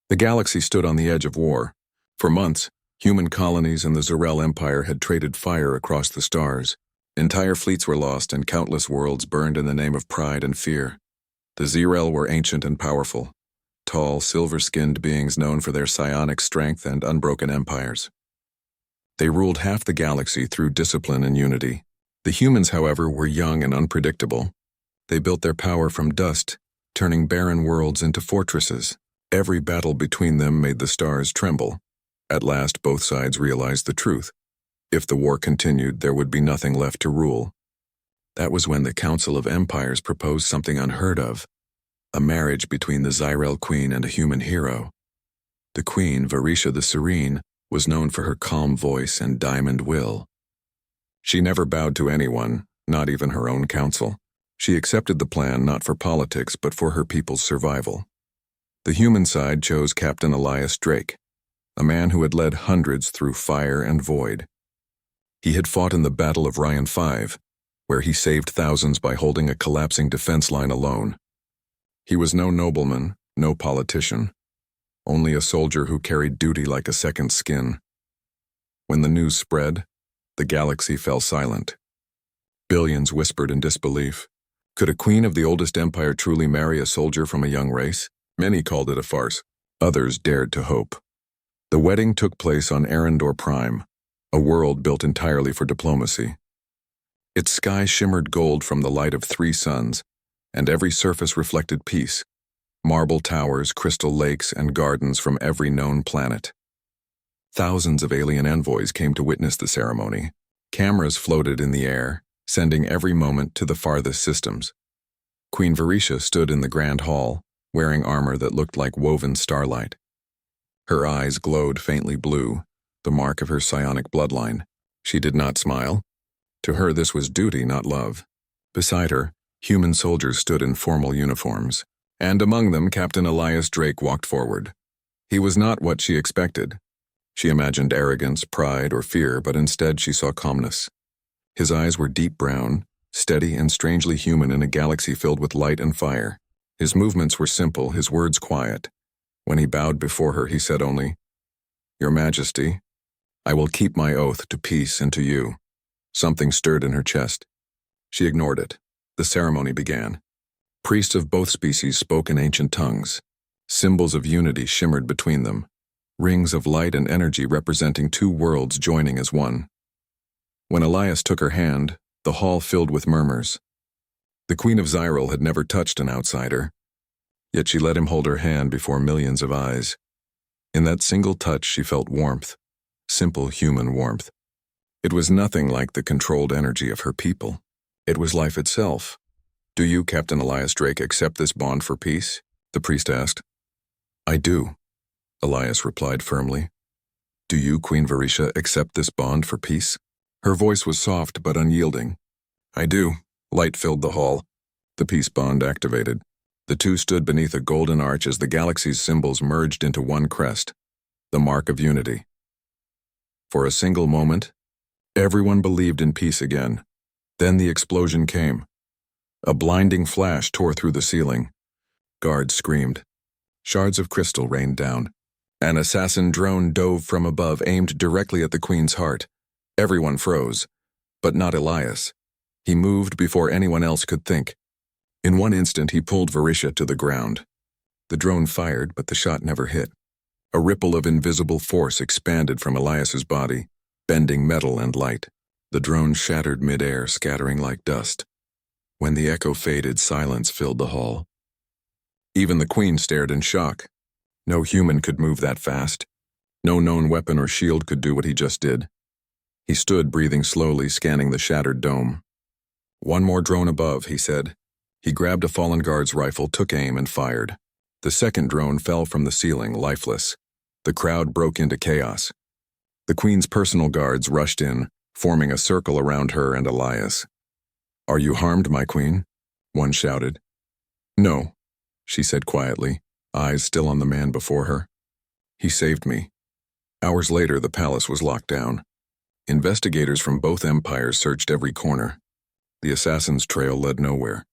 The galaxy stood on the edge of war. For months, human colonies and the Zerel Empire had traded fire across the stars. Entire fleets were lost and countless worlds burned in the name of pride and fear. The Zerel were ancient and powerful, tall, silver-skinned beings known for their psionic strength and unbroken empires. They ruled half the galaxy through discipline and unity. The humans, however, were young and unpredictable. They built their power from dust, turning barren worlds into fortresses. Every battle between them made the stars tremble. At last, both sides realized the truth. If the war continued, there would be nothing left to rule. That was when the Council of Empires proposed something unheard of, a marriage between the Zyrel Queen and a human hero. The Queen, Varisha the Serene, was known for her calm voice and diamond will. She never bowed to anyone, not even her own council. She accepted the plan not for politics but for her people's survival. The human side chose Captain Elias Drake, a man who had led hundreds through fire and void. He had fought in the Battle of Ryan 5, where he saved thousands by holding a collapsing defense line alone. He was no nobleman, no politician, only a soldier who carried duty like a second skin. When the news spread, the galaxy fell silent. Billions whispered in disbelief. Could a queen of the oldest empire truly marry a soldier from a young race? Many called it a farce. Others dared to hope. The wedding took place on Arendor Prime, a world built entirely for diplomacy. Its sky shimmered gold from the light of 3 suns, and every surface reflected peace. Marble towers, crystal lakes, and gardens from every known planet. Thousands of alien envoys came to witness the ceremony. Cameras floated in the air, sending every moment to the farthest systems. Queen Varisha stood in the grand hall, wearing armor that looked like woven starlight. Her eyes glowed faintly blue, the mark of her psionic bloodline. She did not smile. To her, this was duty, not love. Beside her, human soldiers stood in formal uniforms, and among them Captain Elias Drake walked forward. He was not what she expected. She imagined arrogance, pride, or fear, but instead she saw calmness. His eyes were deep brown, steady and strangely human in a galaxy filled with light and fire. His movements were simple, his words quiet. When he bowed before her, he said only, "Your Majesty, I will keep my oath to peace and to you." Something stirred in her chest. She ignored it. The ceremony began. Priests of both species spoke in ancient tongues. Symbols of unity shimmered between them, rings of light and energy representing 2 worlds joining as one. When Elias took her hand, the hall filled with murmurs. The Queen of Zyrel had never touched an outsider, yet she let him hold her hand before millions of eyes. In that single touch she felt warmth, simple human warmth. It was nothing like the controlled energy of her people. It was life itself. "Do you, Captain Elias Drake, accept this bond for peace?" the priest asked. "I do," Elias replied firmly. "Do you, Queen Varisha, accept this bond for peace?" Her voice was soft but unyielding. "I do." Light filled the hall. The peace bond activated. The 2 stood beneath a golden arch as the galaxy's symbols merged into one crest, the mark of unity. For a single moment, everyone believed in peace again. Then the explosion came. A blinding flash tore through the ceiling. Guards screamed. Shards of crystal rained down. An assassin drone dove from above, aimed directly at the Queen's heart. Everyone froze, but not Elias. He moved before anyone else could think. In one instant, he pulled Varisha to the ground. The drone fired, but the shot never hit. A ripple of invisible force expanded from Elias's body, bending metal and light. The drone shattered midair, scattering like dust. When the echo faded, silence filled the hall. Even the Queen stared in shock. No human could move that fast. No known weapon or shield could do what he just did. He stood, breathing slowly, scanning the shattered dome. "One more drone above," he said. He grabbed a fallen guard's rifle, took aim, and fired. The second drone fell from the ceiling, lifeless. The crowd broke into chaos. The Queen's personal guards rushed in, forming a circle around her and Elias. "Are you harmed, my Queen?" one shouted. "No," she said quietly, eyes still on the man before her. "He saved me." Hours later, the palace was locked down. Investigators from both empires searched every corner. The assassin's trail led nowhere.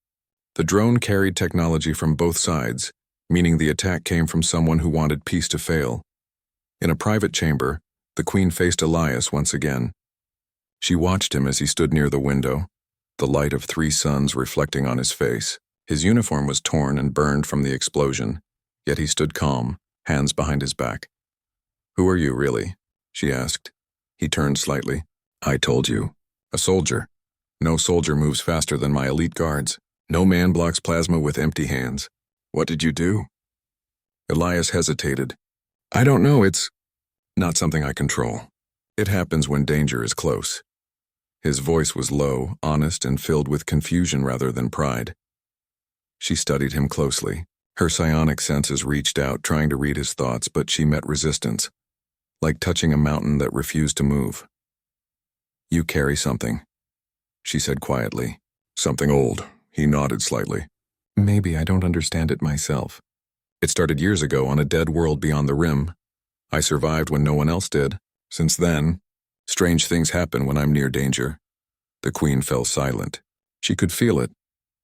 The drone carried technology from both sides, meaning the attack came from someone who wanted peace to fail. In a private chamber, the queen faced Elias once again. She watched him as he stood near the window, the light of 3 suns reflecting on his face. His uniform was torn and burned from the explosion, yet he stood calm, hands behind his back. "Who are you, really?" she asked. He turned slightly. "I told you. A soldier. No soldier moves faster than my elite guards. No man blocks plasma with empty hands. What did you do?" Elias hesitated. "I don't know, it's not something I control. It happens when danger is close." His voice was low, honest, and filled with confusion rather than pride. She studied him closely. Her psionic senses reached out, trying to read his thoughts, but she met resistance, like touching a mountain that refused to move. "You carry something," she said quietly. "Something old." He nodded slightly. "Maybe I don't understand it myself. It started years ago on a dead world beyond the rim. I survived when no one else did. Since then, strange things happen when I'm near danger." The queen fell silent. She could feel it,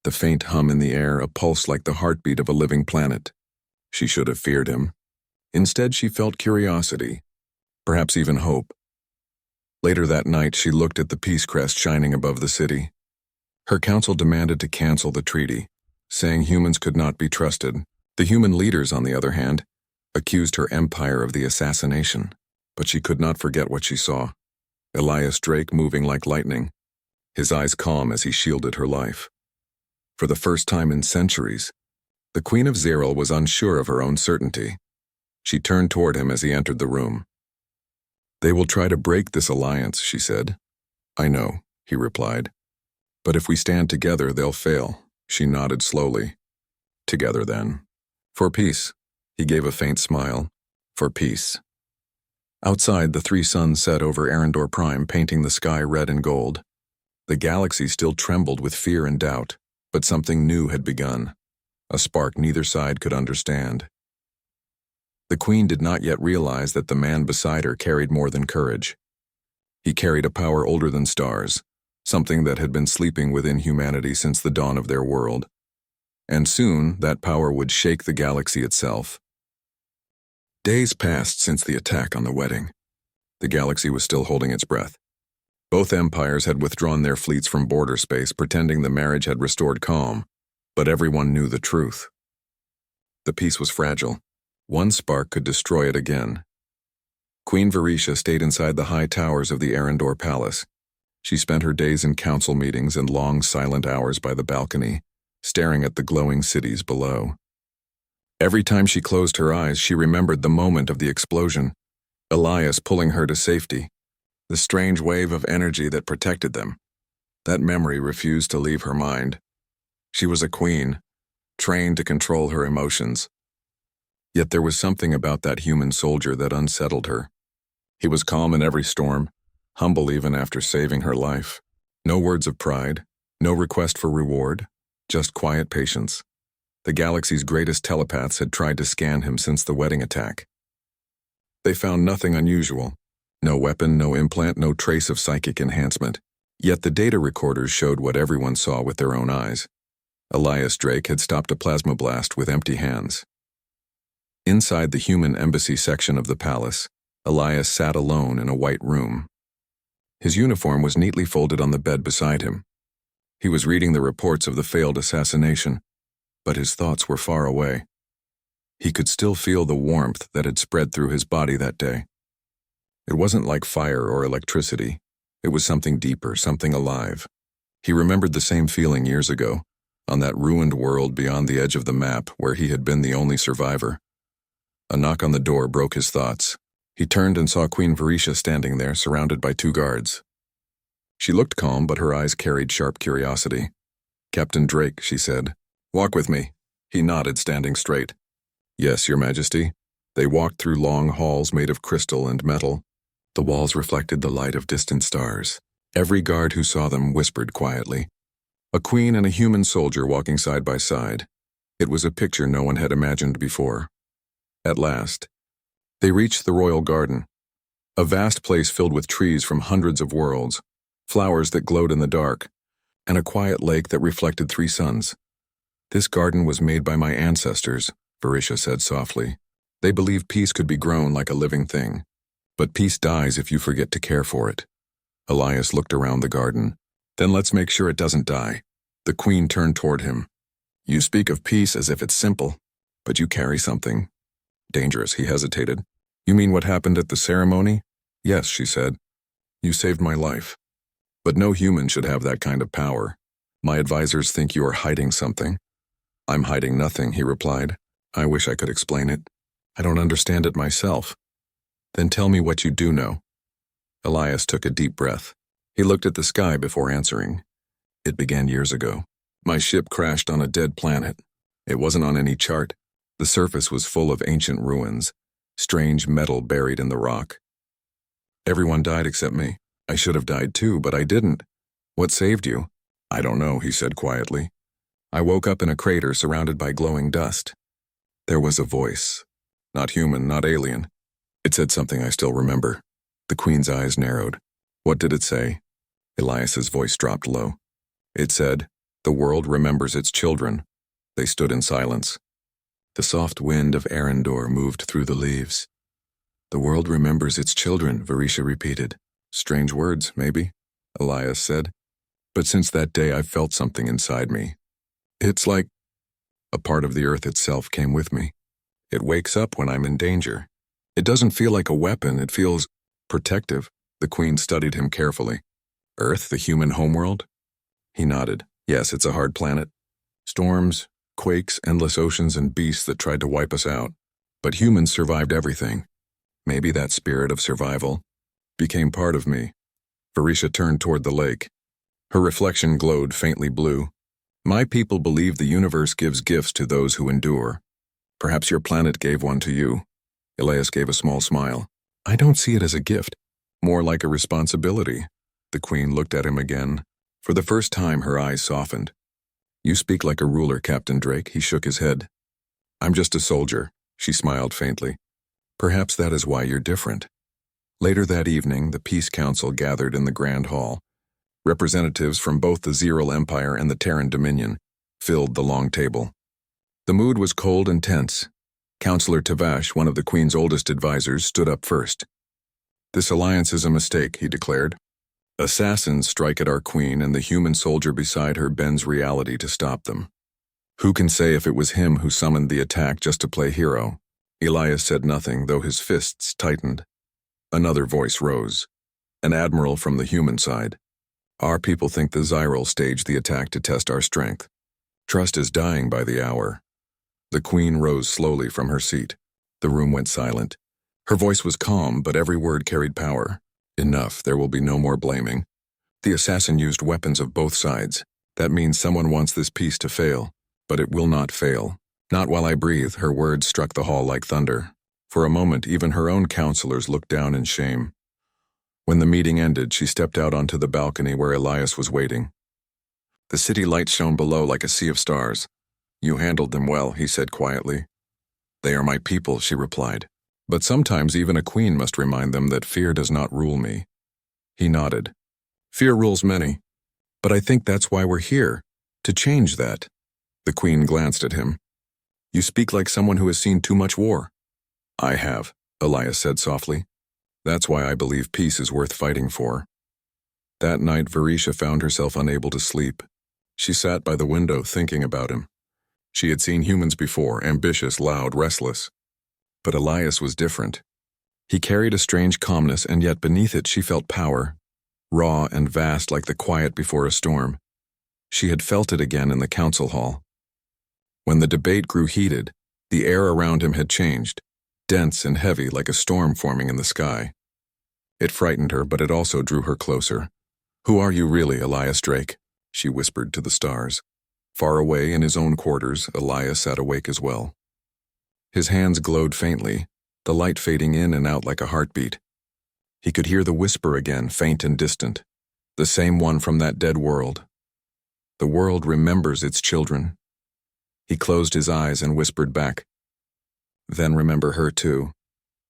the faint hum in the air, a pulse like the heartbeat of a living planet. She should have feared him. Instead, she felt curiosity, perhaps even hope. Later that night, she looked at the peace crest shining above the city. Her council demanded to cancel the treaty, saying humans could not be trusted. The human leaders, on the other hand, accused her empire of the assassination. But she could not forget what she saw. Elias Drake moving like lightning, his eyes calm as he shielded her life. For the first time in centuries, the Queen of Zeril was unsure of her own certainty. She turned toward him as he entered the room. "They will try to break this alliance," she said. "I know," he replied. "But if we stand together, they'll fail." She nodded slowly. "Together, then." "For peace." He gave a faint smile. "For peace." Outside, the 3 suns set over Arendor Prime, painting the sky red and gold. The galaxy still trembled with fear and doubt, but something new had begun, a spark neither side could understand. The queen did not yet realize that the man beside her carried more than courage. He carried a power older than stars, something that had been sleeping within humanity since the dawn of their world. And soon, that power would shake the galaxy itself. Days passed since the attack on the wedding. The galaxy was still holding its breath. Both empires had withdrawn their fleets from border space, pretending the marriage had restored calm, but everyone knew the truth. The peace was fragile. One spark could destroy it again. Queen Varisha stayed inside the high towers of the Arendor Palace. She spent her days in council meetings and long silent hours by the balcony, staring at the glowing cities below. Every time she closed her eyes, she remembered the moment of the explosion, Elias pulling her to safety, the strange wave of energy that protected them. That memory refused to leave her mind. She was a queen, trained to control her emotions. Yet there was something about that human soldier that unsettled her. He was calm in every storm, humble even after saving her life. No words of pride, no request for reward, just quiet patience. The galaxy's greatest telepaths had tried to scan him since the wedding attack. They found nothing unusual. No weapon, no implant, no trace of psychic enhancement. Yet the data recorders showed what everyone saw with their own eyes. Elias Drake had stopped a plasma blast with empty hands. Inside the human embassy section of the palace, Elias sat alone in a white room. His uniform was neatly folded on the bed beside him. He was reading the reports of the failed assassination, but his thoughts were far away. He could still feel the warmth that had spread through his body that day. It wasn't like fire or electricity. It was something deeper, something alive. He remembered the same feeling years ago, on that ruined world beyond the edge of the map where he had been the only survivor. A knock on the door broke his thoughts. He turned and saw Queen Varisha standing there, surrounded by 2 guards. She looked calm, but her eyes carried sharp curiosity. "Captain Drake," she said. "Walk with me." He nodded, standing straight. "Yes, Your Majesty." They walked through long halls made of crystal and metal. The walls reflected the light of distant stars. Every guard who saw them whispered quietly. A queen and a human soldier walking side by side. It was a picture no one had imagined before. At last, they reached the royal garden, a vast place filled with trees from hundreds of worlds, flowers that glowed in the dark, and a quiet lake that reflected 3 suns. "This garden was made by my ancestors," Varisha said softly. They believe peace could be grown like a living thing. But peace dies if you forget to care for it. Elias looked around the garden. Then let's make sure it doesn't die. The queen turned toward him. You speak of peace as if it's simple, but you carry something. Dangerous, he hesitated. You mean what happened at the ceremony? Yes, she said. You saved my life. But no human should have that kind of power. My advisors think you are hiding something. I'm hiding nothing, he replied. I wish I could explain it. I don't understand it myself. Then tell me what you do know. Elias took a deep breath. He looked at the sky before answering. It began years ago. My ship crashed on a dead planet. It wasn't on any chart. The surface was full of ancient ruins, strange metal buried in the rock. Everyone died except me. I should have died too, but I didn't. What saved you? I don't know, he said quietly. I woke up in a crater surrounded by glowing dust. There was a voice. Not human, not alien. It said something I still remember. The queen's eyes narrowed. What did it say? Elias's voice dropped low. It said, the world remembers its children. They stood in silence. The soft wind of Arendor moved through the leaves. The world remembers its children, Varisha repeated. Strange words, maybe, Elias said. But since that day I've felt something inside me. It's like a part of the earth itself came with me. It wakes up when I'm in danger. It doesn't feel like a weapon, it feels protective. The queen studied him carefully. Earth, the human homeworld? He nodded. Yes, it's a hard planet. Storms, quakes, endless oceans, and beasts that tried to wipe us out. But humans survived everything. Maybe that spirit of survival became part of me. Varisha turned toward the lake. Her reflection glowed faintly blue. My people believe the universe gives gifts to those who endure. Perhaps your planet gave one to you. Elias gave a small smile. I don't see it as a gift. More like a responsibility. The queen looked at him again. For the first time, her eyes softened. You speak like a ruler, Captain Drake. He shook his head. I'm just a soldier. She smiled faintly. Perhaps that is why you're different. Later that evening, the Peace Council gathered in the Grand Hall. Representatives from both the Zeril Empire and the Terran Dominion filled the long table. The mood was cold and tense. Counselor Tavash, one of the Queen's oldest advisors, stood up first. This alliance is a mistake, he declared. Assassins strike at our Queen, and the human soldier beside her bends reality to stop them. Who can say if it was him who summoned the attack just to play hero? Elias said nothing, though his fists tightened. Another voice rose. An admiral from the human side. Our people think the Zyril staged the attack to test our strength. Trust is dying by the hour. The Queen rose slowly from her seat. The room went silent. Her voice was calm, but every word carried power. Enough, there will be no more blaming. The assassin used weapons of both sides. That means someone wants this peace to fail. But it will not fail. Not while I breathe, her words struck the hall like thunder. For a moment, even her own counselors looked down in shame. When the meeting ended, she stepped out onto the balcony where Elias was waiting. The city lights shone below like a sea of stars. You handled them well, he said quietly. They are my people, she replied. But sometimes even a queen must remind them that fear does not rule me. He nodded. Fear rules many. But I think that's why we're here, to change that. The queen glanced at him. You speak like someone who has seen too much war. I have, Elias said softly. That's why I believe peace is worth fighting for. That night, Varisha found herself unable to sleep. She sat by the window thinking about him. She had seen humans before, ambitious, loud, restless. But Elias was different. He carried a strange calmness, and yet beneath it she felt power, raw and vast like the quiet before a storm. She had felt it again in the council hall. When the debate grew heated, the air around him had changed, dense and heavy like a storm forming in the sky. It frightened her, but it also drew her closer. Who are you really, Elias Drake? She whispered to the stars. Far away in his own quarters, Elias sat awake as well. His hands glowed faintly, the light fading in and out like a heartbeat. He could hear the whisper again, faint and distant, the same one from that dead world. The world remembers its children. He closed his eyes and whispered back, Then remember her too.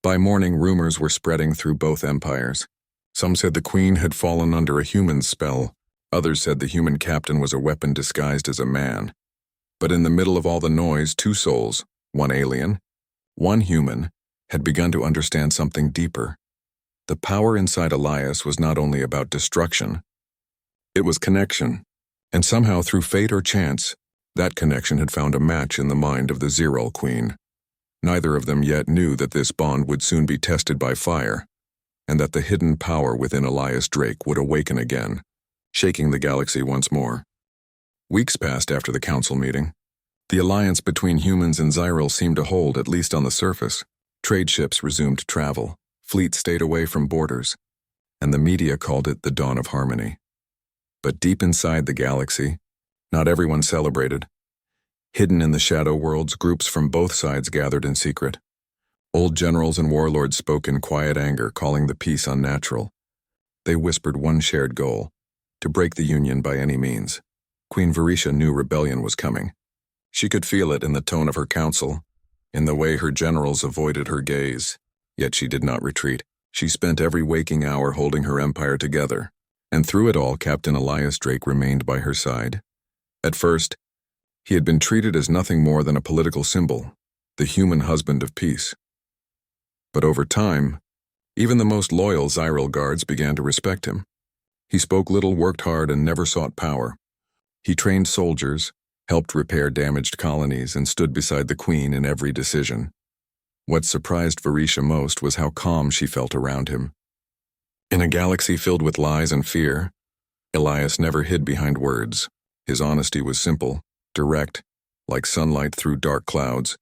By morning, rumors were spreading through both empires. Some said the queen had fallen under a human spell. Others said the human captain was a weapon disguised as a man. But in the middle of all the noise, two souls, One alien, one human, had begun to understand something deeper. The power inside Elias was not only about destruction, it was connection. And somehow, through fate or chance, that connection had found a match in the mind of the Zirel Queen. Neither of them yet knew that this bond would soon be tested by fire, and that the hidden power within Elias Drake would awaken again, shaking the galaxy once more. Weeks passed after the council meeting. The alliance between humans and Zirel seemed to hold, at least on the surface. Trade ships resumed travel, fleets stayed away from borders, and the media called it the dawn of harmony. But deep inside the galaxy, not everyone celebrated. Hidden in the shadow worlds, groups from both sides gathered in secret. Old generals and warlords spoke in quiet anger, calling the peace unnatural. They whispered one shared goal: to break the Union by any means. Queen Varisha knew rebellion was coming. She could feel it in the tone of her council, in the way her generals avoided her gaze. Yet she did not retreat. She spent every waking hour holding her empire together, and through it all, Captain Elias Drake remained by her side. At first, he had been treated as nothing more than a political symbol, the human husband of peace. But over time, even the most loyal Zirel guards began to respect him. He spoke little, worked hard, and never sought power. He trained soldiers, helped repair damaged colonies, and stood beside the Queen in every decision. What surprised Varisha most was how calm she felt around him. In a galaxy filled with lies and fear, Elias never hid behind words. His honesty was simple, direct, like sunlight through dark clouds.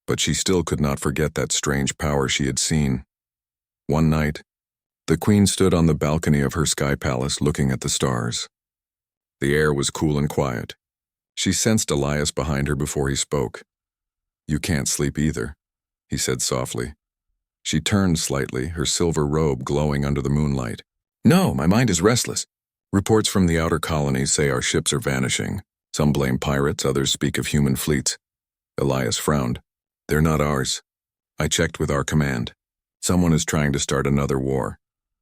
But she still could not forget that strange power she had seen. One night, the Queen stood on the balcony of her sky palace looking at the stars. The air was cool and quiet. She sensed Elias behind her before he spoke. "You can't sleep either," he said softly. She turned slightly, her silver robe glowing under the moonlight. "No, my mind is restless. Reports from the outer colonies say our ships are vanishing. Some blame pirates, others speak of human fleets." Elias frowned. "They're not ours. I checked with our command. Someone is trying to start another war.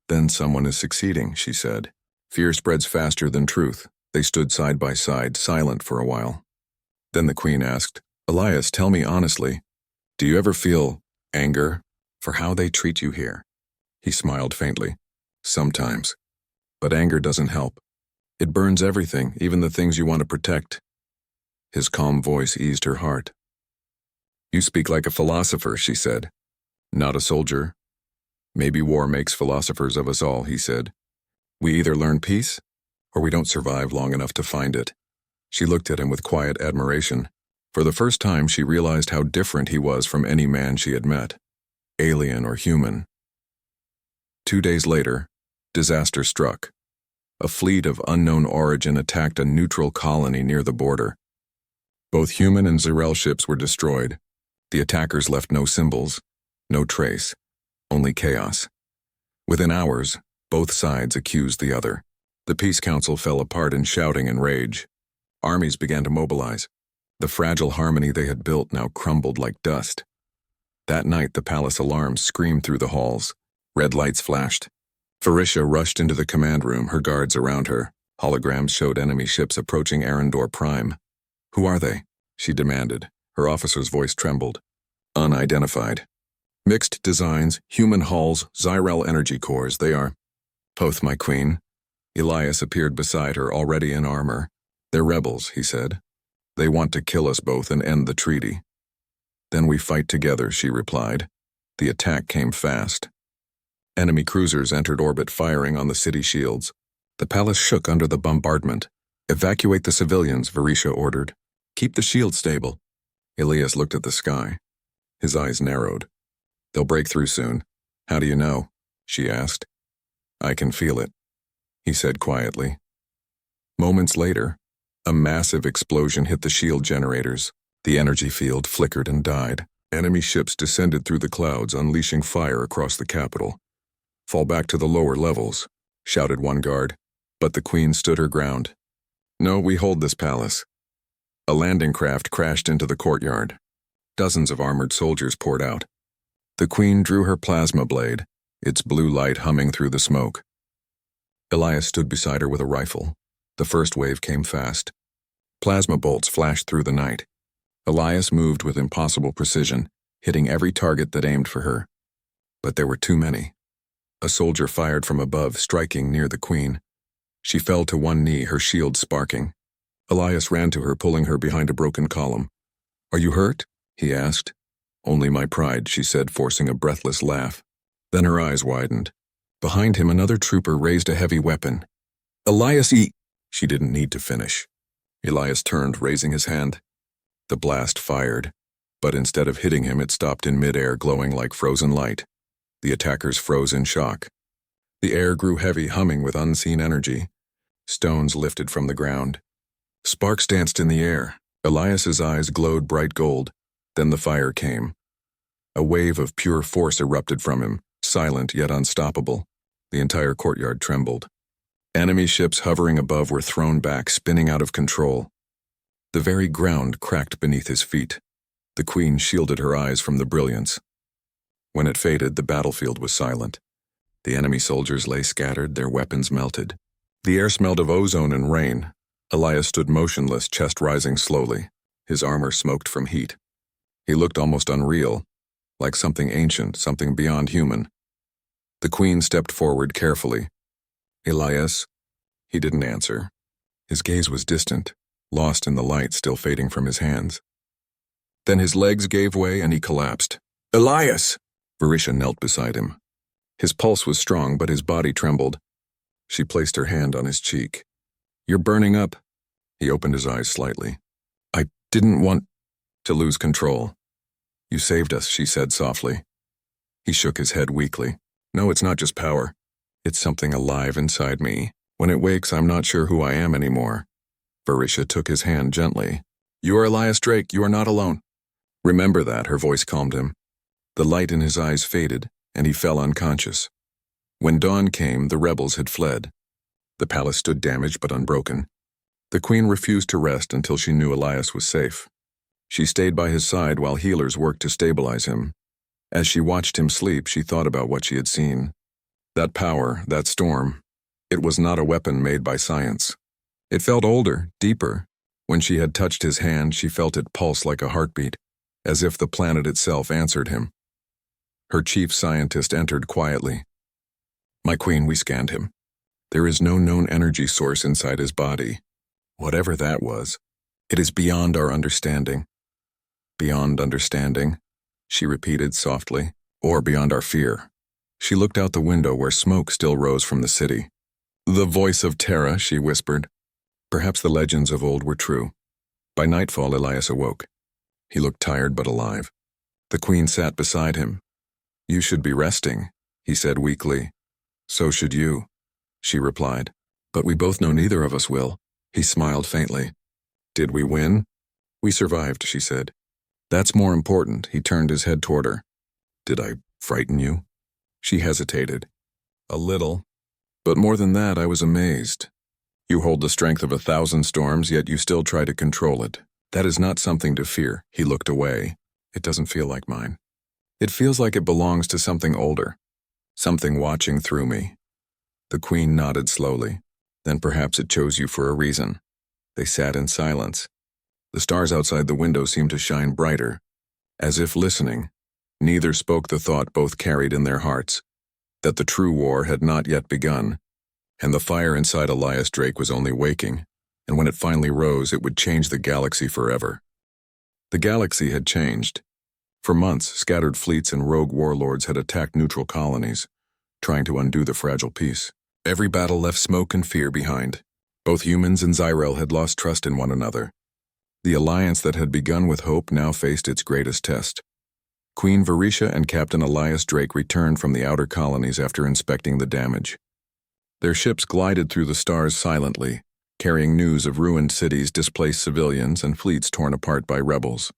Then someone is succeeding," she said. "Fear spreads faster than truth." They stood side by side, silent for a while. Then the Queen asked, "Elias, tell me honestly, do you ever feel anger for how they treat you here?" He smiled faintly. "Sometimes. But anger doesn't help. It burns everything, even the things you want to protect." His calm voice eased her heart. "You speak like a philosopher," she said. "Not a soldier." "Maybe war makes philosophers of us all," he said. "We either learn peace, or we don't survive long enough to find it." She looked at him with quiet admiration. For the first time, she realized how different he was from any man she had met, alien or human. 2 days later, disaster struck. A fleet of unknown origin attacked a neutral colony near the border. Both human and Zirel ships were destroyed. The attackers left no symbols, no trace, only chaos. Within hours, both sides accused the other. The Peace Council fell apart in shouting and rage. Armies began to mobilize. The fragile harmony they had built now crumbled like dust. That night, the palace alarms screamed through the halls. Red lights flashed. Varisha rushed into the command room, her guards around her. Holograms showed enemy ships approaching Arendor Prime. "Who are they?" she demanded. Her officer's voice trembled. "Unidentified. Mixed designs, human hulls, Zirel energy cores, they are." "Both, my queen." Elias appeared beside her, already in armor. "They're rebels," he said. "They want to kill us both and end the treaty." "Then we fight together," she replied. The attack came fast. Enemy cruisers entered orbit, firing on the city shields. The palace shook under the bombardment. "Evacuate the civilians," Varisha ordered. "Keep the shield stable." Elias looked at the sky. His eyes narrowed. "They'll break through soon." "How do you know?" she asked. "I can feel it," he said quietly. Moments later, a massive explosion hit the shield generators. The energy field flickered and died. Enemy ships descended through the clouds, unleashing fire across the capital. "Fall back to the lower levels," shouted one guard, but the Queen stood her ground. "No, we hold this palace." A landing craft crashed into the courtyard. Dozens of armored soldiers poured out. The Queen drew her plasma blade, its blue light humming through the smoke. Elias stood beside her with a rifle. The first wave came fast. Plasma bolts flashed through the night. Elias moved with impossible precision, hitting every target that aimed for her. But there were too many. A soldier fired from above, striking near the queen. She fell to one knee, her shield sparking. Elias ran to her, pulling her behind a broken column. "Are you hurt?" he asked. "Only my pride," she said, forcing a breathless laugh. Then her eyes widened. Behind him, another trooper raised a heavy weapon. "Elias, She didn't need to finish. Elias turned, raising his hand. The blast fired, but instead of hitting him, it stopped in midair, glowing like frozen light. The attackers froze in shock. The air grew heavy, humming with unseen energy. Stones lifted from the ground. Sparks danced in the air. Elias's eyes glowed bright gold. Then the fire came. A wave of pure force erupted from him, silent yet unstoppable. The entire courtyard trembled. Enemy ships hovering above were thrown back, spinning out of control. The very ground cracked beneath his feet. The queen shielded her eyes from the brilliance. When it faded, the battlefield was silent. The enemy soldiers lay scattered, their weapons melted. The air smelled of ozone and rain. Elias stood motionless, chest rising slowly. His armor smoked from heat. He looked almost unreal, like something ancient, something beyond human. The queen stepped forward carefully. "Elias?" He didn't answer. His gaze was distant, lost in the light still fading from his hands. Then his legs gave way and he collapsed. "Elias!" Varisha knelt beside him. His pulse was strong, but his body trembled. She placed her hand on his cheek. "You're burning up." He opened his eyes slightly. "I didn't want to lose control." "You saved us," she said softly. He shook his head weakly. "No, it's not just power. It's something alive inside me. When it wakes, I'm not sure who I am anymore." Varisha took his hand gently. "You are Elias Drake. You are not alone." "Remember that," her voice calmed him. The light in his eyes faded, and he fell unconscious. When dawn came, the rebels had fled. The palace stood damaged but unbroken. The queen refused to rest until she knew Elias was safe. She stayed by his side while healers worked to stabilize him. As she watched him sleep, she thought about what she had seen. That power, that storm, it was not a weapon made by science. It felt older, deeper. When she had touched his hand, she felt it pulse like a heartbeat, as if the planet itself answered him. Her chief scientist entered quietly. "My queen," we scanned him. "There is no known energy source inside his body. Whatever that was, it is beyond our understanding." "Beyond understanding," she repeated softly, "or beyond our fear." She looked out the window where smoke still rose from the city. "The voice of Terra," she whispered. Perhaps the legends of old were true. By nightfall, Elias awoke. He looked tired but alive. The queen sat beside him. "You should be resting," he said weakly. "So should you," she replied. "But we both know neither of us will." He smiled faintly. "Did we win?" "We survived," she said. "That's more important." He turned his head toward her. "Did I frighten you?" She hesitated. "A little. But more than that, I was amazed. You hold the strength of 1,000 storms, yet you still try to control it. That is not something to fear." He looked away. "It doesn't feel like mine. It feels like it belongs to something older, something watching through me." The queen nodded slowly. "Then perhaps it chose you for a reason." They sat in silence. The stars outside the window seemed to shine brighter. As if listening, neither spoke the thought both carried in their hearts, that the true war had not yet begun, and the fire inside Elias Drake was only waking, and when it finally rose, it would change the galaxy forever. The galaxy had changed. For months, scattered fleets and rogue warlords had attacked neutral colonies, trying to undo the fragile peace. Every battle left smoke and fear behind. Both humans and Zyrel had lost trust in one another. The alliance that had begun with hope now faced its greatest test. Queen Varisha and Captain Elias Drake returned from the outer colonies after inspecting the damage. Their ships glided through the stars silently, carrying news of ruined cities, displaced civilians, and fleets torn apart by rebels.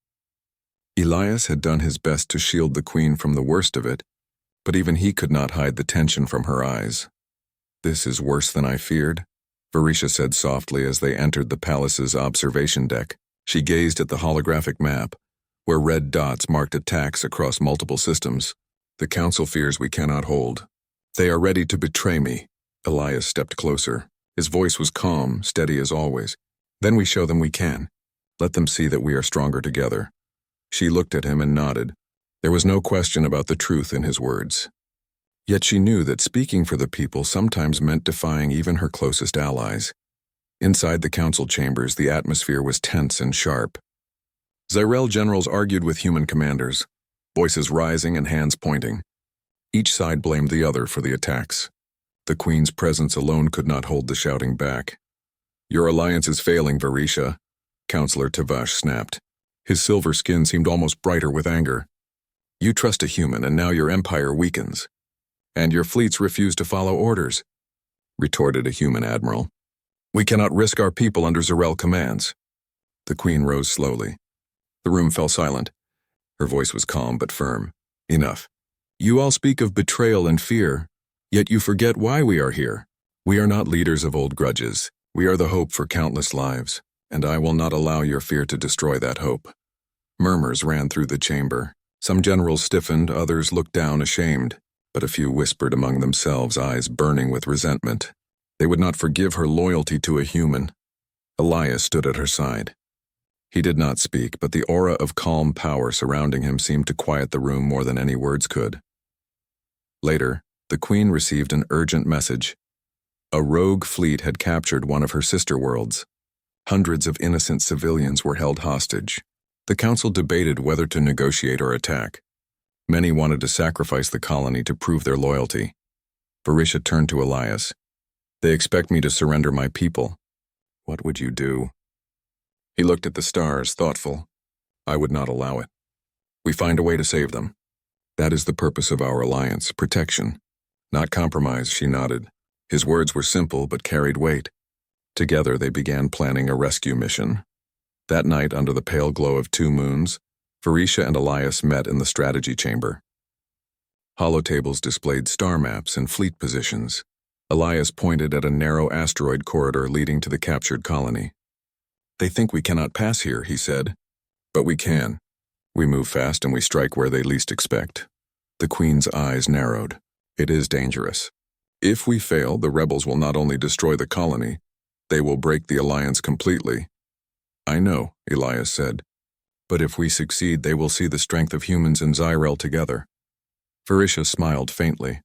Elias had done his best to shield the queen from the worst of it, but even he could not hide the tension from her eyes. "This is worse than I feared," Varisha said softly as they entered the palace's observation deck. She gazed at the holographic map, where red dots marked attacks across multiple systems. "The council fears we cannot hold. They are ready to betray me." Elias stepped closer. His voice was calm, steady as always. "Then we show them we can. Let them see that we are stronger together." She looked at him and nodded. There was no question about the truth in his words. Yet she knew that speaking for the people sometimes meant defying even her closest allies. Inside the council chambers, the atmosphere was tense and sharp. Zyrel generals argued with human commanders, voices rising and hands pointing. Each side blamed the other for the attacks. The Queen's presence alone could not hold the shouting back. "Your alliance is failing, Varisha," Counselor Tavash snapped. His silver skin seemed almost brighter with anger. "You trust a human, and now your empire weakens. And your fleets refuse to follow orders," retorted a human admiral. "We cannot risk our people under Zyrel commands." The Queen rose slowly. The room fell silent. Her voice was calm but firm. "Enough. You all speak of betrayal and fear, yet you forget why we are here. We are not leaders of old grudges. We are the hope for countless lives, and I will not allow your fear to destroy that hope." Murmurs ran through the chamber. Some generals stiffened, others looked down ashamed, but a few whispered among themselves, eyes burning with resentment. They would not forgive her loyalty to a human. Elias stood at her side. He did not speak, but the aura of calm power surrounding him seemed to quiet the room more than any words could. Later, the Queen received an urgent message. A rogue fleet had captured one of her sister worlds. Hundreds of innocent civilians were held hostage. The council debated whether to negotiate or attack. Many wanted to sacrifice the colony to prove their loyalty. Varisha turned to Elias. "They expect me to surrender my people. What would you do?" He looked at the stars, thoughtful. "I would not allow it. We find a way to save them. That is the purpose of our alliance, protection, not compromise," she nodded. His words were simple but carried weight. Together they began planning a rescue mission. That night, under the pale glow of 2 moons, Varisha and Elias met in the strategy chamber. Holotables displayed star maps and fleet positions. Elias pointed at a narrow asteroid corridor leading to the captured colony. "They think we cannot pass here," he said. "But we can. We move fast and we strike where they least expect." The Queen's eyes narrowed. "It is dangerous. If we fail, the rebels will not only destroy the colony, they will break the alliance completely." "I know," Elias said. "But if we succeed, they will see the strength of humans and Zyrel together." Varisha smiled faintly.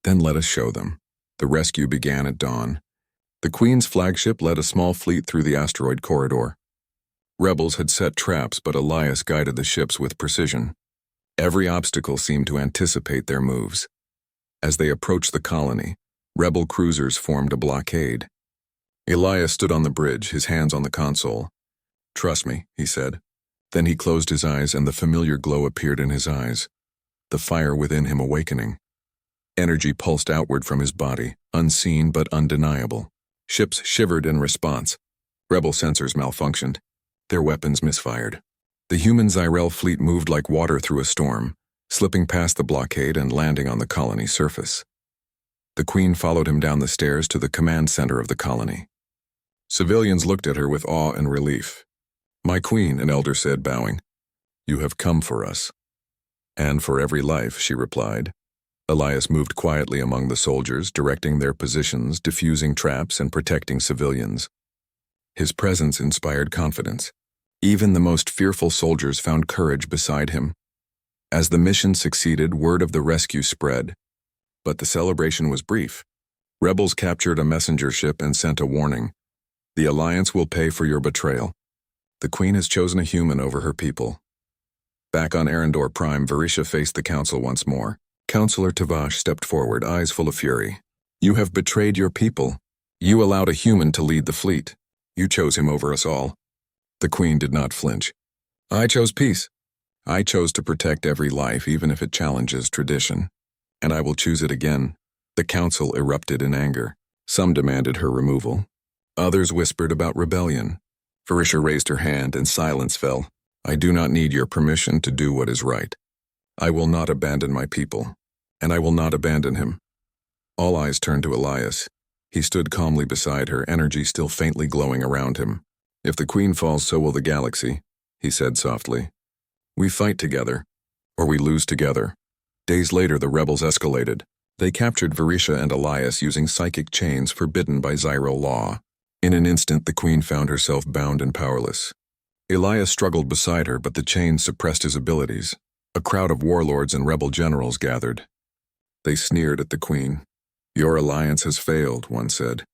"Then let us show them." The rescue began at dawn. The Queen's flagship led a small fleet through the asteroid corridor. Rebels had set traps, but Elias guided the ships with precision. Every obstacle seemed to anticipate their moves. As they approached the colony, rebel cruisers formed a blockade. Elias stood on the bridge, his hands on the console. "Trust me," he said. Then he closed his eyes and the familiar glow appeared in his eyes, the fire within him awakening. Energy pulsed outward from his body, unseen but undeniable. Ships shivered in response. Rebel sensors malfunctioned. Their weapons misfired. The human Zyrel fleet moved like water through a storm, slipping past the blockade and landing on the colony's surface. The Queen followed him down the stairs to the command center of the colony. Civilians looked at her with awe and relief. "My Queen," an elder said, bowing. "You have come for us." "And for every life," she replied. Elias moved quietly among the soldiers, directing their positions, diffusing traps, and protecting civilians. His presence inspired confidence. Even the most fearful soldiers found courage beside him. As the mission succeeded, word of the rescue spread. But the celebration was brief. Rebels captured a messenger ship and sent a warning. "The Alliance will pay for your betrayal. The Queen has chosen a human over her people." Back on Arendor Prime, Varisha faced the council once more. Counselor Tavash stepped forward, eyes full of fury. "You have betrayed your people. You allowed a human to lead the fleet. You chose him over us all." The Queen did not flinch. "I chose peace. I chose to protect every life, even if it challenges tradition. And I will choose it again." The council erupted in anger. Some demanded her removal. Others whispered about rebellion. Varisha raised her hand and silence fell. "I do not need your permission to do what is right. I will not abandon my people, and I will not abandon him." All eyes turned to Elias. He stood calmly beside her, energy still faintly glowing around him. "If the Queen falls, so will the galaxy," he said softly. "We fight together, or we lose together." Days later, the rebels escalated. They captured Varisha and Elias using psychic chains forbidden by Zyrel law. In an instant, the Queen found herself bound and powerless. Elias struggled beside her, but the chains suppressed his abilities. A crowd of warlords and rebel generals gathered. They sneered at the queen. "Your alliance has failed," one said.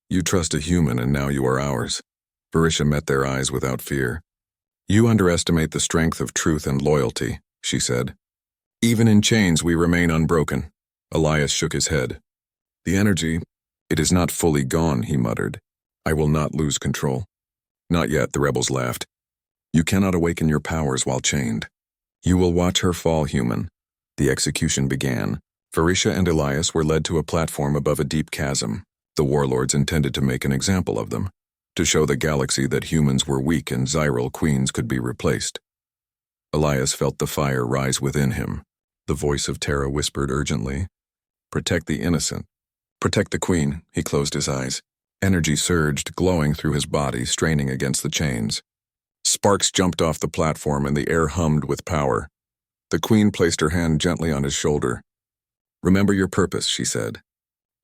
"You trust a human and now you are ours." Varisha met their eyes without fear. "You underestimate the strength of truth and loyalty," she said. "Even in chains we remain unbroken." Elias shook his head. "The energy, it is not fully gone," he muttered. "I will not lose control." "Not yet," the rebels laughed. "You cannot awaken your powers while chained. You will watch her fall, human." The execution began. Varisha and Elias were led to a platform above a deep chasm. The warlords intended to make an example of them, to show the galaxy that humans were weak and Zyral queens could be replaced. Elias felt the fire rise within him. The voice of Terra whispered urgently, "Protect the innocent. Protect the queen." He closed his eyes. Energy surged, glowing through his body, straining against the chains. Sparks jumped off the platform and the air hummed with power. The queen placed her hand gently on his shoulder. "Remember your purpose," she said.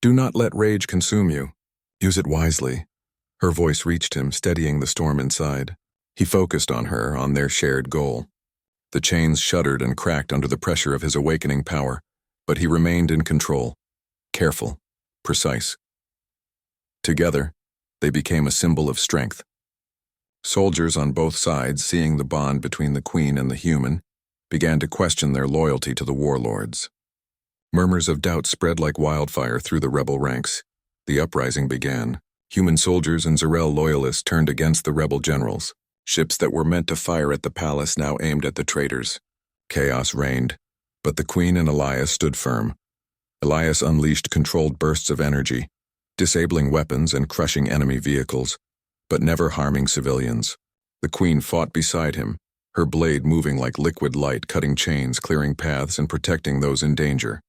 "Do not let rage consume you. Use it wisely." Her voice reached him, steadying the storm inside. He focused on her, on their shared goal. The chains shuddered and cracked under the pressure of his awakening power, but he remained in control, careful, precise. Together, they became a symbol of strength. Soldiers on both sides, seeing the bond between the queen and the human, began to question their loyalty to the warlords. Murmurs of doubt spread like wildfire through the rebel ranks. The uprising began. Human soldiers and Zyrel loyalists turned against the rebel generals. Ships that were meant to fire at the palace now aimed at the traitors. Chaos reigned, but the queen and Elias stood firm. Elias unleashed controlled bursts of energy, disabling weapons and crushing enemy vehicles, but never harming civilians. The queen fought beside him, her blade moving like liquid light, cutting chains, clearing paths, and protecting those in danger.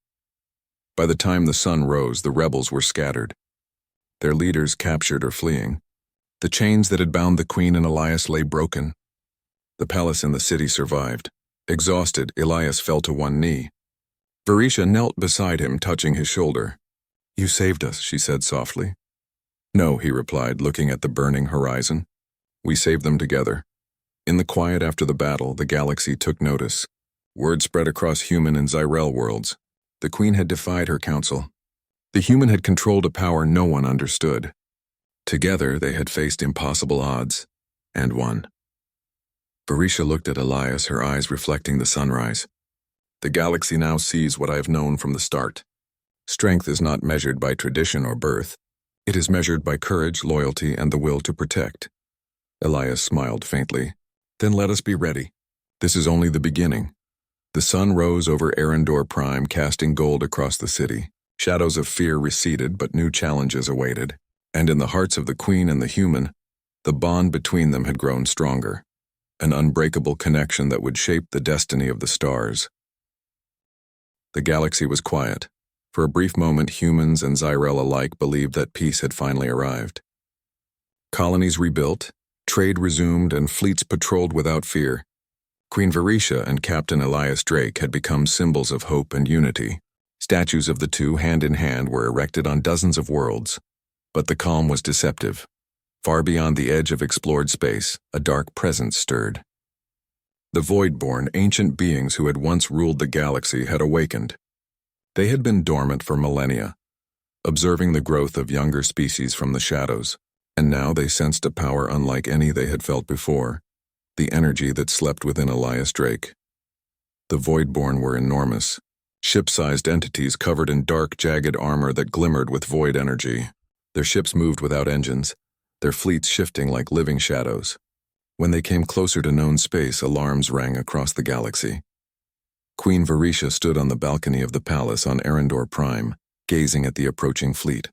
By the time the sun rose, the rebels were scattered, their leaders captured or fleeing. The chains that had bound the queen and Elias lay broken. The palace and the city survived. Exhausted, Elias fell to one knee. Varisha knelt beside him, touching his shoulder. "You saved us," she said softly. "No," he replied, looking at the burning horizon. "We saved them together." In the quiet after the battle, the galaxy took notice. Word spread across human and Zyrel worlds. The queen had defied her council. The human had controlled a power no one understood. Together, they had faced impossible odds, and won. Varisha looked at Elias, her eyes reflecting the sunrise. "The galaxy now sees what I have known from the start. Strength is not measured by tradition or birth. It is measured by courage, loyalty, and the will to protect." Elias smiled faintly. "Then let us be ready. This is only the beginning." The sun rose over Arendor Prime, casting gold across the city. Shadows of fear receded, but new challenges awaited. And in the hearts of the queen and the human, the bond between them had grown stronger. An unbreakable connection that would shape the destiny of the stars. The galaxy was quiet. For a brief moment, humans and Zyrel alike believed that peace had finally arrived. Colonies rebuilt, trade resumed, and fleets patrolled without fear. Queen Varisha and Captain Elias Drake had become symbols of hope and unity. Statues of the two, hand in hand, were erected on dozens of worlds. But the calm was deceptive. Far beyond the edge of explored space, a dark presence stirred. The Voidborn, ancient beings who had once ruled the galaxy, had awakened. They had been dormant for millennia, observing the growth of younger species from the shadows, and now they sensed a power unlike any they had felt before, the energy that slept within Elias Drake. The Voidborn were enormous, ship-sized entities covered in dark, jagged armor that glimmered with void energy. Their ships moved without engines, their fleets shifting like living shadows. When they came closer to known space, alarms rang across the galaxy. Queen Varisha stood on the balcony of the palace on Arendor Prime, gazing at the approaching fleet.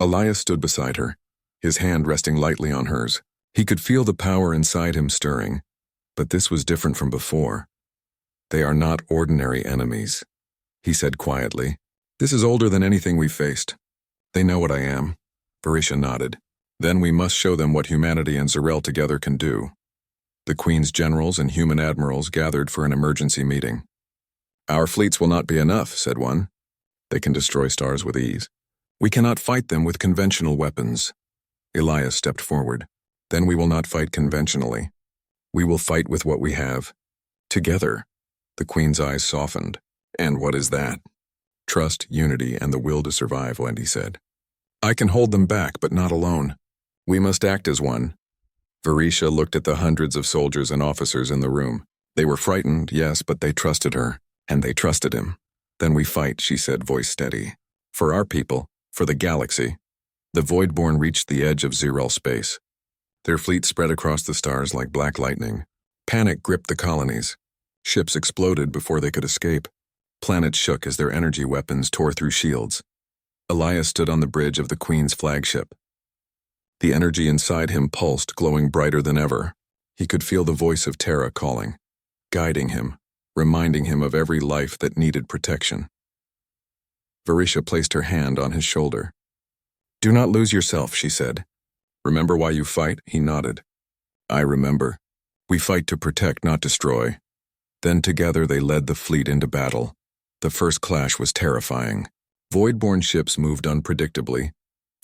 Elias stood beside her, his hand resting lightly on hers. He could feel the power inside him stirring, but this was different from before. "They are not ordinary enemies," he said quietly. "This is older than anything we've faced. They know what I am." Varisha nodded. "Then we must show them what humanity and Zyrel together can do." The Queen's generals and human admirals gathered for an emergency meeting. "Our fleets will not be enough," said one. "They can destroy stars with ease. We cannot fight them with conventional weapons." Elias stepped forward. Then we will not fight conventionally. We will fight with what we have. Together. The Queen's eyes softened. And what is that? Trust, unity, and the will to survive, Wendy said. I can hold them back, but not alone. We must act as one. Varisha looked at the hundreds of soldiers and officers in the room. They were frightened, yes, but they trusted her, and they trusted him. Then we fight, she said, voice steady. For our people, for the galaxy. The Voidborn reached the edge of Zirel space. Their fleet spread across the stars like black lightning. Panic gripped the colonies. Ships exploded before they could escape. Planets shook as their energy weapons tore through shields. Elias stood on the bridge of the Queen's flagship. The energy inside him pulsed, glowing brighter than ever. He could feel the voice of Terra calling, guiding him, reminding him of every life that needed protection. Varisha placed her hand on his shoulder. Do not lose yourself, she said. Remember why you fight? He nodded. I remember. We fight to protect, not destroy. Then together they led the fleet into battle. The first clash was terrifying. Voidborn ships moved unpredictably,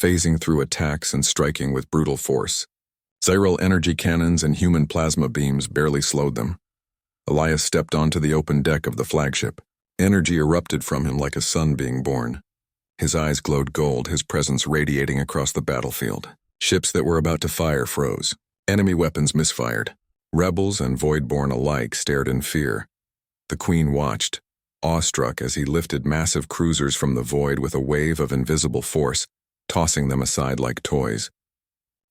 phasing through attacks and striking with brutal force. Zyril energy cannons and human plasma beams barely slowed them. Elias stepped onto the open deck of the flagship. Energy erupted from him like a sun being born. His eyes glowed gold, his presence radiating across the battlefield. Ships that were about to fire froze. Enemy weapons misfired. Rebels and Voidborn alike stared in fear. The Queen watched, awestruck as he lifted massive cruisers from the void with a wave of invisible force, tossing them aside like toys.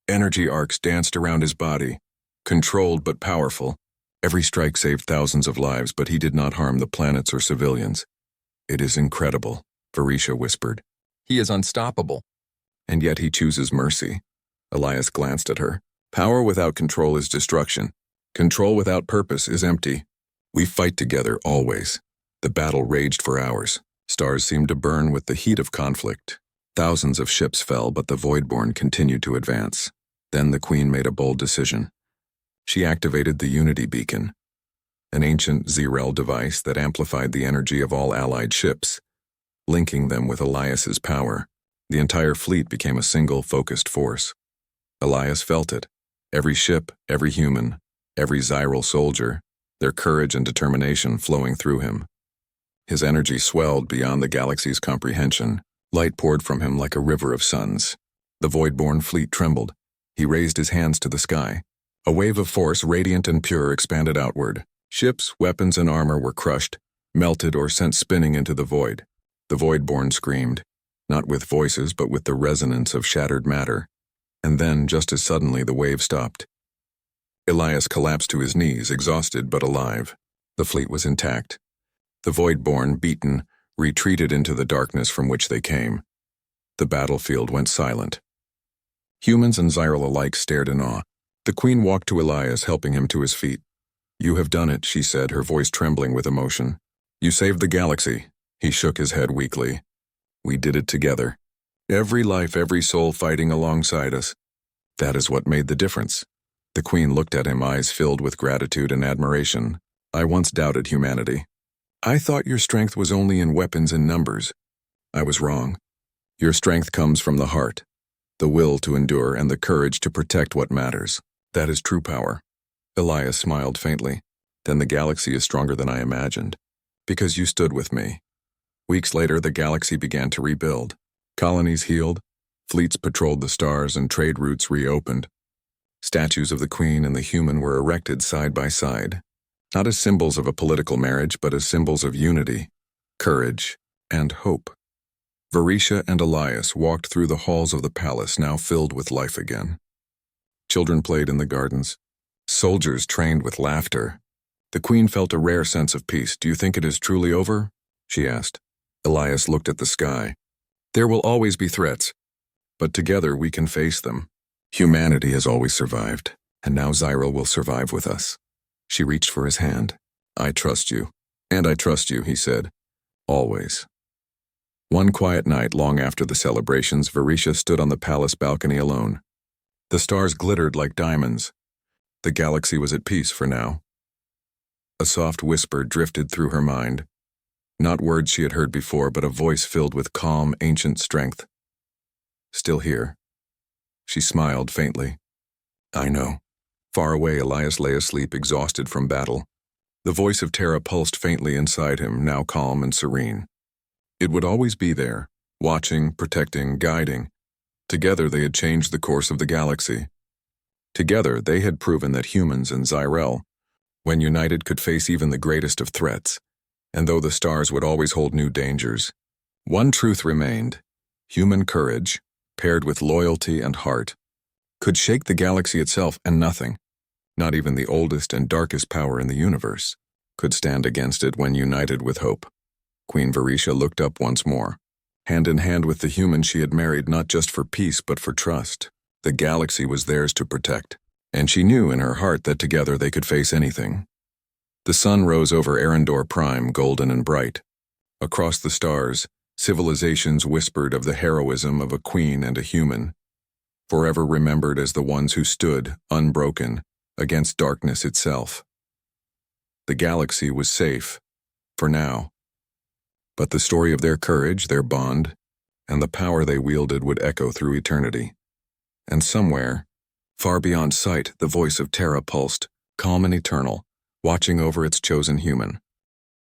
Energy arcs danced around his body, controlled but powerful. Every strike saved thousands of lives, but he did not harm the planets or civilians. It is incredible, Varisha whispered. He is unstoppable. And yet he chooses mercy. Elias glanced at her. Power without control is destruction. Control without purpose is empty. We fight together always. The battle raged for hours. Stars seemed to burn with the heat of conflict. Thousands of ships fell, but the Voidborn continued to advance. Then the Queen made a bold decision. She activated the Unity Beacon, an ancient Zirel device that amplified the energy of all allied ships. Linking them with Elias's power, the entire fleet became a single, focused force. Elias felt it. Every ship, every human, every Zyril soldier, their courage and determination flowing through him. His energy swelled beyond the galaxy's comprehension. Light poured from him like a river of suns. The Voidborn fleet trembled. He raised his hands to the sky. A wave of force, radiant and pure, expanded outward. Ships, weapons, and armor were crushed, melted, or sent spinning into the void. The Voidborn screamed, not with voices but with the resonance of shattered matter. And then, just as suddenly, the wave stopped. Elias collapsed to his knees, exhausted but alive. The fleet was intact. The Voidborn, beaten, retreated into the darkness from which they came. The battlefield went silent. Humans and Zyril alike stared in awe. The Queen walked to Elias, helping him to his feet. You have done it, she said, her voice trembling with emotion. You saved the galaxy. He shook his head weakly. We did it together. Every life, every soul fighting alongside us. That is what made the difference. The Queen looked at him, eyes filled with gratitude and admiration. I once doubted humanity. I thought your strength was only in weapons and numbers. I was wrong. Your strength comes from the heart, the will to endure, and the courage to protect what matters. That is true power. Elias smiled faintly. Then the galaxy is stronger than I imagined. Because you stood with me. Weeks later, the galaxy began to rebuild. Colonies healed, fleets patrolled the stars, and trade routes reopened. Statues of the Queen and the human were erected side by side, not as symbols of a political marriage, but as symbols of unity, courage, and hope. Varisha and Elias walked through the halls of the palace, now filled with life again. Children played in the gardens. Soldiers trained with laughter. The Queen felt a rare sense of peace. Do you think it is truly over? She asked. Elias looked at the sky. There will always be threats, but together we can face them. Humanity has always survived, and now Zyril will survive with us. She reached for his hand. I trust you. And I trust you, he said. Always. One quiet night, long after the celebrations, Varisha stood on the palace balcony alone. The stars glittered like diamonds. The galaxy was at peace for now. A soft whisper drifted through her mind. Not words she had heard before, but a voice filled with calm, ancient strength. Still here. She smiled faintly. I know. Far away, Elias lay asleep, exhausted from battle. The voice of Terra pulsed faintly inside him, now calm and serene. It would always be there, watching, protecting, guiding. Together they had changed the course of the galaxy. Together they had proven that humans and Zyrel, when united, could face even the greatest of threats. And though the stars would always hold new dangers, one truth remained: human courage, paired with loyalty and heart, could shake the galaxy itself, and nothing, not even the oldest and darkest power in the universe, could stand against it when united with hope. Queen Varisha looked up once more, hand in hand with the human she had married, not just for peace but for trust. The galaxy was theirs to protect, and she knew in her heart that together they could face anything. The sun rose over Arendor Prime, golden and bright. Across the stars, civilizations whispered of the heroism of a queen and a human, forever remembered as the ones who stood, unbroken, against darkness itself. The galaxy was safe, for now. But the story of their courage, their bond, and the power they wielded would echo through eternity. And somewhere, far beyond sight, the voice of Terra pulsed, calm and eternal, watching over its chosen human.